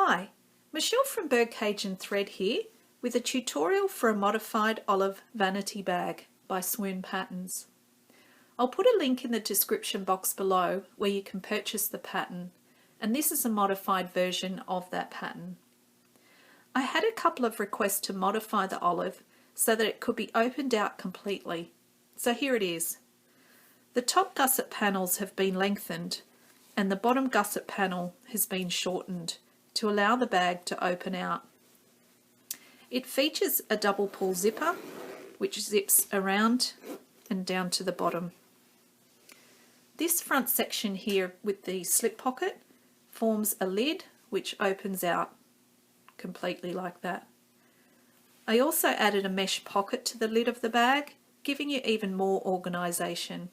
Hi, Michelle from Birdcage and Thread here with a tutorial for a modified Olive Vanity Bag by Swoon Patterns. I'll put a link in the description box below where you can purchase the pattern, and this is a modified version of that pattern. I had a couple of requests to modify the olive so that it could be opened out completely, so here it is. The top gusset panels have been lengthened and the bottom gusset panel has been shortened to allow the bag to open out. It features a double pull zipper which zips around and down to the bottom. This front section here with the slip pocket forms a lid which opens out completely like that. I also added a mesh pocket to the lid of the bag, giving you even more organisation.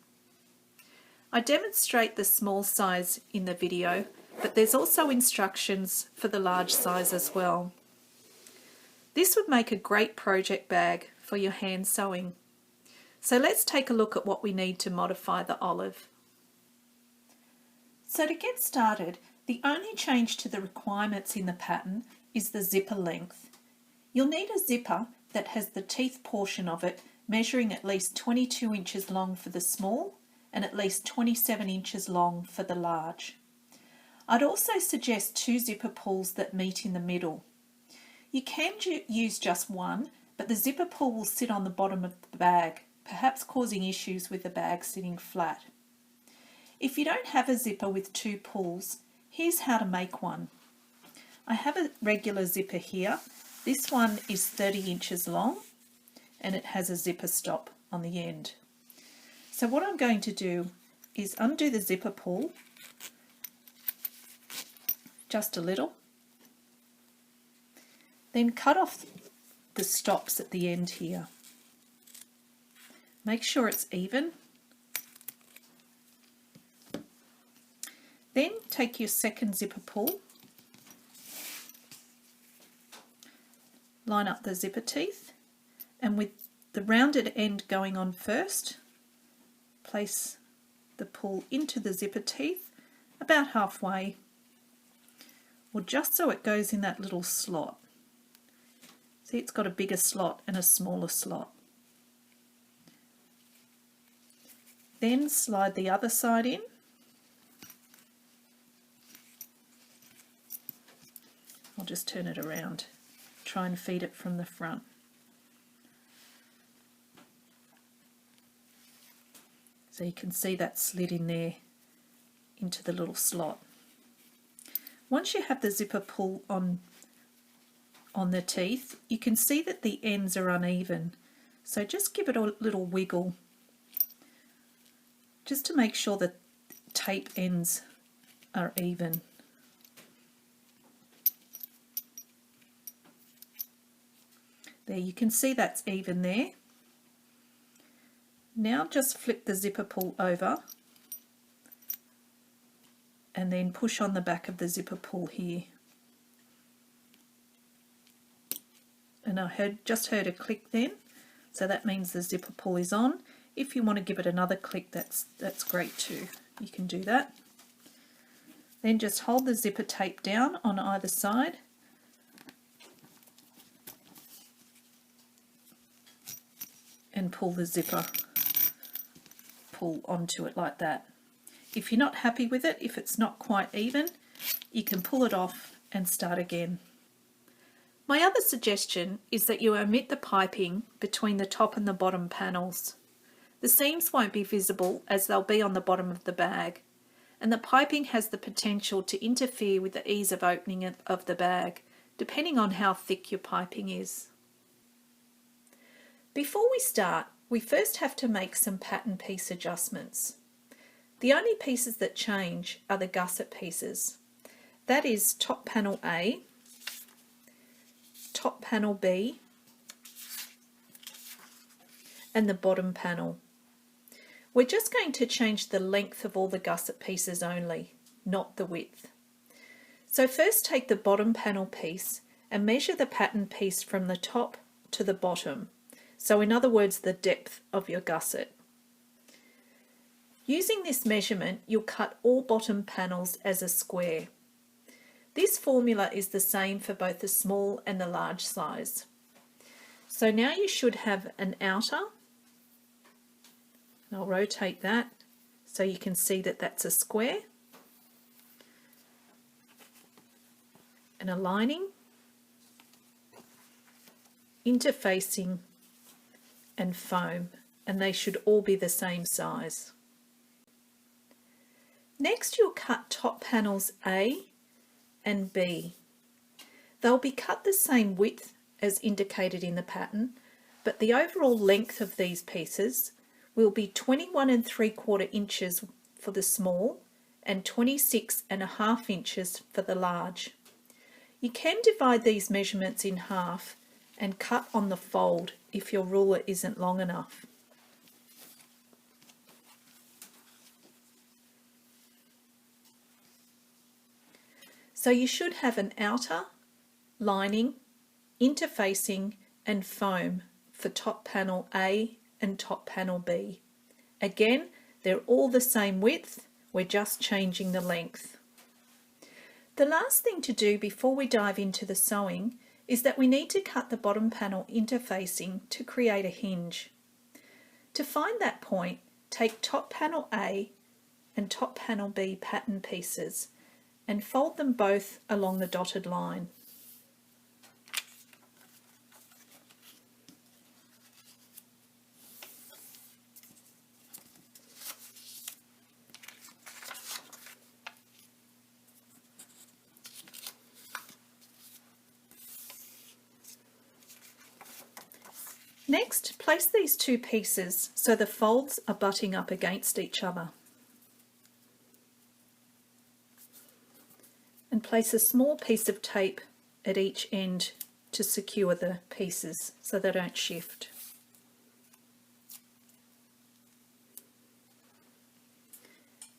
I demonstrate the small size in the video, but there's also instructions for the large size as well. This would make a great project bag for your hand sewing. So let's take a look at what we need to modify the olive. So to get started, the only change to the requirements in the pattern is the zipper length. You'll need a zipper that has the teeth portion of it measuring at least 22 inches long for the small and at least 27 inches long for the large. I'd also suggest 2 zipper pulls that meet in the middle. You can use just one, but the zipper pull will sit on the bottom of the bag, perhaps causing issues with the bag sitting flat. If you don't have a zipper with 2 pulls, here's how to make one. I have a regular zipper here. This one is 30 inches long and it has a zipper stop on the end. So what I'm going to do is undo the zipper pull just a little, then cut off the stops at the end here. Make sure it's even. Then take your second zipper pull, line up the zipper teeth, and with the rounded end going on first, place the pull into the zipper teeth about halfway, or just so it goes in that little slot. See, it's got a bigger slot and a smaller slot. Then slide the other side in. I'll just turn it around, try and feed it from the front. So you can see that slid in there into the little slot. Once you have the zipper pull on the teeth, you can see that the ends are uneven. So just give it a little wiggle just to make sure the tape ends are even. There, you can see that's even there. Now just flip the zipper pull over and then push on the back of the zipper pull here. And I just heard a click then, so that means the zipper pull is on. If you want to give it another click, that's great too. You can do that. Then just hold the zipper tape down on either side and pull the zipper pull onto it like that. If you're not happy with it, if it's not quite even, you can pull it off and start again. My other suggestion is that you omit the piping between the top and the bottom panels. The seams won't be visible as they'll be on the bottom of the bag, and the piping has the potential to interfere with the ease of opening of the bag, depending on how thick your piping is. Before we start, we first have to make some pattern piece adjustments. The only pieces that change are the gusset pieces. That is top panel A, top panel B, and the bottom panel. We're just going to change the length of all the gusset pieces only, not the width. So first take the bottom panel piece and measure the pattern piece from the top to the bottom. So in other words, the depth of your gusset. Using this measurement, you'll cut all bottom panels as a square. This formula is the same for both the small and the large size. So now you should have an outer, and I'll rotate that so you can see that that's a square, and a lining, interfacing and foam, and they should all be the same size. Next you'll cut top panels A and B. They'll be cut the same width as indicated in the pattern, but the overall length of these pieces will be 21 3/4 inches for the small and 26.5 inches for the large. You can divide these measurements in half and cut on the fold if your ruler isn't long enough. So you should have an outer, lining, interfacing and foam for top panel A and top panel B. Again, they're all the same width, we're just changing the length. The last thing to do before we dive into the sewing is that we need to cut the bottom panel interfacing to create a hinge. To find that point, take top panel A and top panel B pattern pieces and fold them both along the dotted line. Next, place these two pieces so the folds are butting up against each other. And place a small piece of tape at each end to secure the pieces so they don't shift.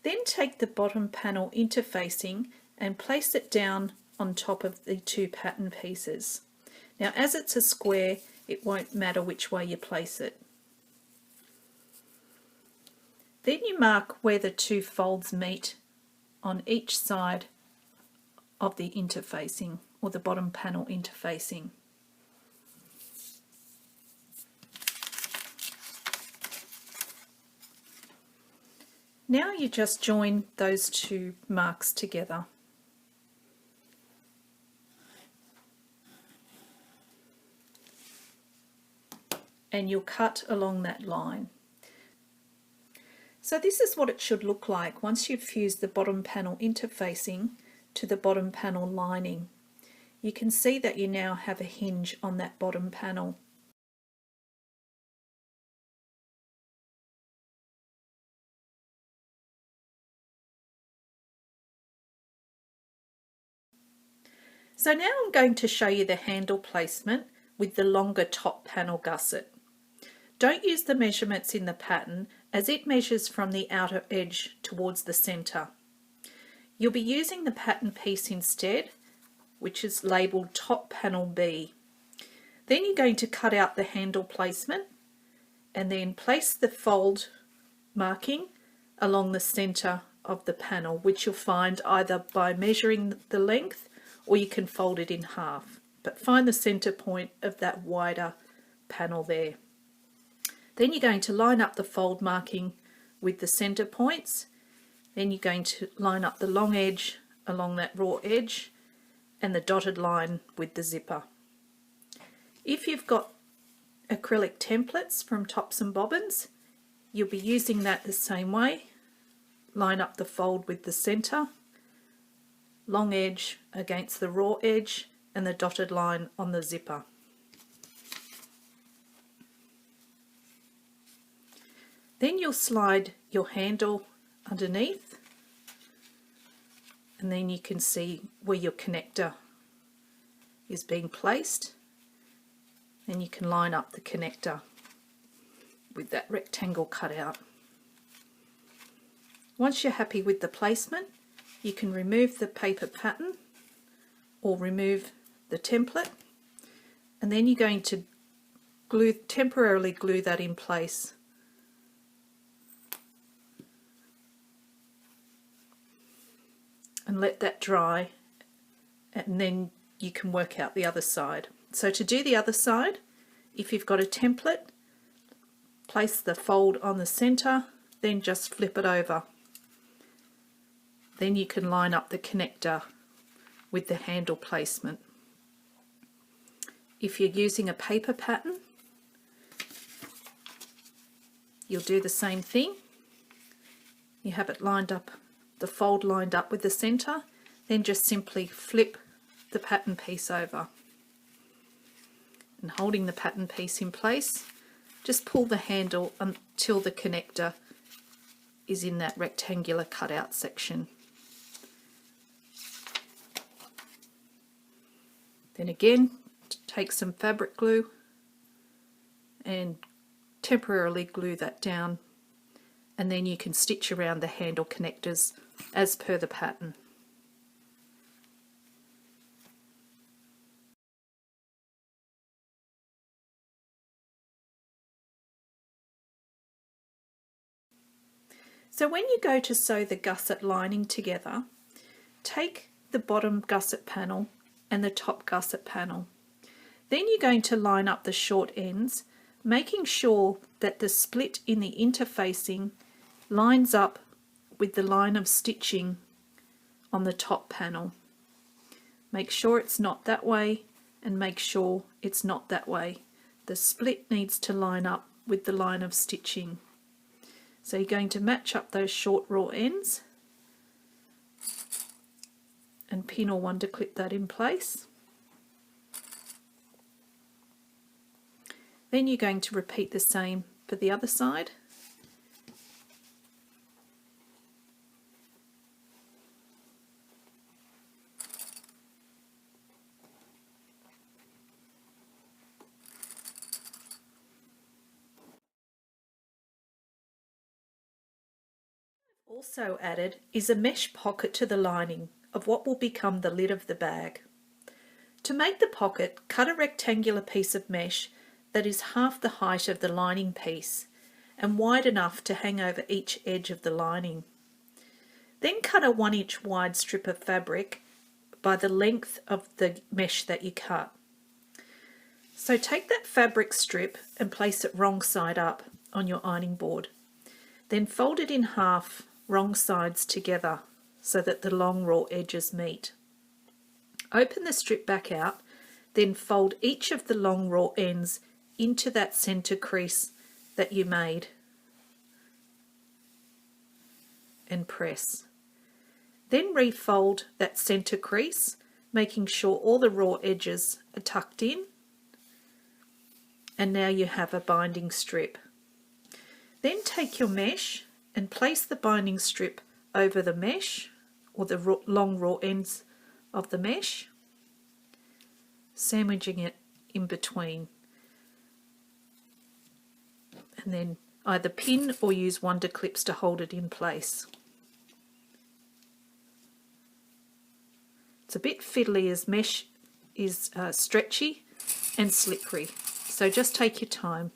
Then take the bottom panel interfacing and place it down on top of the two pattern pieces. Now, as it's a square, it won't matter which way you place it. Then you mark where the two folds meet on each side of the interfacing, or the bottom panel interfacing. Now you just join those two marks together. And you'll cut along that line. So this is what it should look like once you've fused the bottom panel interfacing to the bottom panel lining. You can see that you now have a hinge on that bottom panel. So now I'm going to show you the handle placement with the longer top panel gusset. Don't use the measurements in the pattern as it measures from the outer edge towards the centre. You'll be using the pattern piece instead, which is labelled top panel B. Then you're going to cut out the handle placement and then place the fold marking along the centre of the panel, which you'll find either by measuring the length or you can fold it in half. But find the centre point of that wider panel there. Then you're going to line up the fold marking with the centre points. Then you're going to line up the long edge along that raw edge and the dotted line with the zipper. If you've got acrylic templates from Tops and Bobbins, you'll be using that the same way. Line up the fold with the centre, long edge against the raw edge and the dotted line on the zipper. Then you'll slide your handle underneath and then you can see where your connector is being placed, and you can line up the connector with that rectangle cut out. Once you're happy with the placement, you can remove the paper pattern or remove the template, and then you're going to temporarily glue that in place. And let that dry, and then you can work out the other side. So to do the other side, if you've got a template, place the fold on the center, then just flip it over. Then you can line up the connector with the handle placement. If you're using a paper pattern, you'll do the same thing. You have it lined up, the fold lined up with the center, then just simply flip the pattern piece over. And holding the pattern piece in place, just pull the handle until the connector is in that rectangular cutout section. Then again, take some fabric glue and temporarily glue that down, and then you can stitch around the handle connectors as per the pattern. So when you go to sew the gusset lining together, take the bottom gusset panel and the top gusset panel. Then you're going to line up the short ends, making sure that the split in the interfacing lines up with the line of stitching on the top panel. Make sure it's not that way and make sure it's not that way. The split needs to line up with the line of stitching. So you're going to match up those short raw ends and pin or wonder clip that in place. Then you're going to repeat the same for the other side. Also added is a mesh pocket to the lining of what will become the lid of the bag. To make the pocket, cut a rectangular piece of mesh that is half the height of the lining piece and wide enough to hang over each edge of the lining. Then cut a 1 inch wide strip of fabric by the length of the mesh that you cut. So take that fabric strip and place it wrong side up on your ironing board. Then fold it in half, wrong sides together, so that the long raw edges meet. Open the strip back out, then fold each of the long raw ends into that center crease that you made and press. Then refold that center crease, making sure all the raw edges are tucked in, and now you have a binding strip. Then take your mesh and place the binding strip over the mesh, or the long raw ends of the mesh, sandwiching it in between. And then either pin or use wonder clips to hold it in place. It's a bit fiddly as mesh is stretchy and slippery, so just take your time.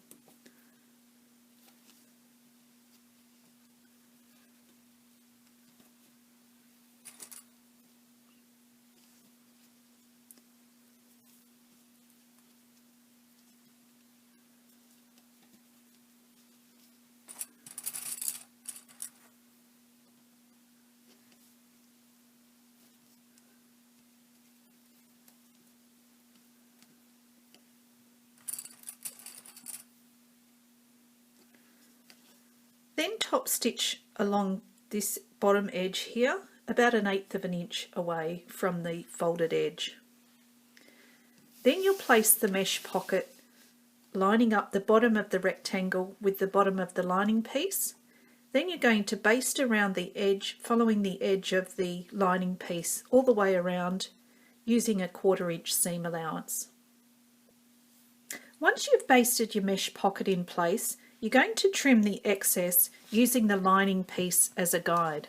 Then top stitch along this bottom edge here, about 1/8 of an inch away from the folded edge. Then you'll place the mesh pocket lining up the bottom of the rectangle with the bottom of the lining piece. Then you're going to baste around the edge, following the edge of the lining piece all the way around, using a 1/4 inch seam allowance. Once you've basted your mesh pocket in place, you're going to trim the excess using the lining piece as a guide.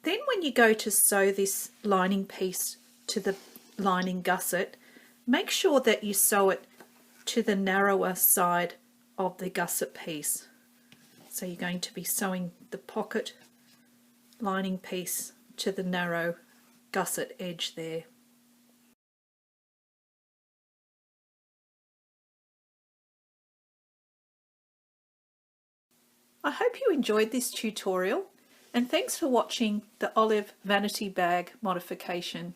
Then when you go to sew this lining piece to the lining gusset, make sure that you sew it to the narrower side of the gusset piece. So you're going to be sewing the pocket lining piece to the narrow gusset edge there. I hope you enjoyed this tutorial, and thanks for watching the Olive Vanity Bag modification.